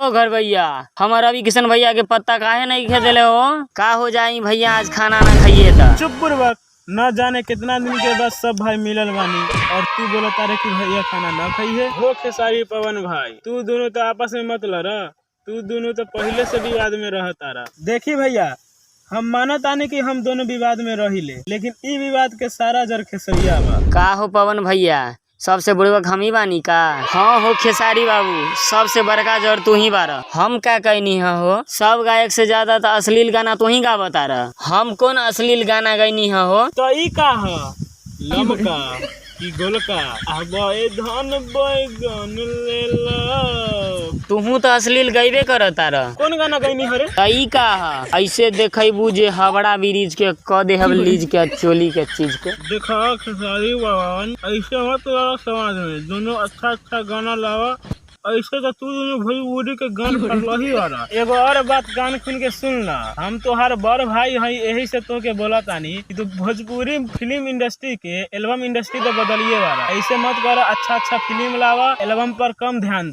ओ घर भैया, हमारा रवि किशन भैया के पत्ता काहे नहीं खे देले हो? का हो जाई भैया आज खाना ना खाइए था? चुप बुर्बक, न जाने कितना दिन के बाद सब भाई मिलल बानी और तू बोला तारे कि भैया खाना ना खाइए। हो खेसारी पवन भाई, तू दोनों तो आपस में मत लड़ा, तू दोनों तो पहले से विवाद में रह तारा। देखी भैया, हम मानत आने कि हम दोनों विवाद में रहिले, लेकिन ई विवाद के सारा जर खेसरिया बा। का हो पवन भैया, सबसे बुड़बक हम ही बानी का? हाँ हो खेसारी बाबू, सबसे बड़का जड़ तू ही बारा। हम क्या कहनी हो? सब गायक से ज्यादा तो अश्लील गाना तू ही गा बता रहा। हम कौन अश्लील गाना गईनी हो? तो ई का है? लमका की गोलका आबे धन बैगन लेला। तूहू तो अश्लील गईबे कर तारा। कौन गाना गईनी हरे? ई का है? ऐसे देखबू जे हवड़ा ब्रिज के क देहब लीज के चोली के चीज के। देखा खेसारी बाबन, ऐसे मत लड़ा समाज में, दोनों अच्छा अच्छा गाना लावा। ऐसे तो तू दोनों भोजपुरी के गान कर ही वाला। एगो और बात कान खुल के सुन ला, हम तोहार बड़ भाई हई, यही से तो के बोला तानी कि तू भोजपुरी फिल्म इंडस्ट्री के एल्बम इंडस्ट्री तो बदलिए वाला। ऐसे मत कर, अच्छा अच्छा फिल्म लावा, एल्बम पर कम ध्यान दा।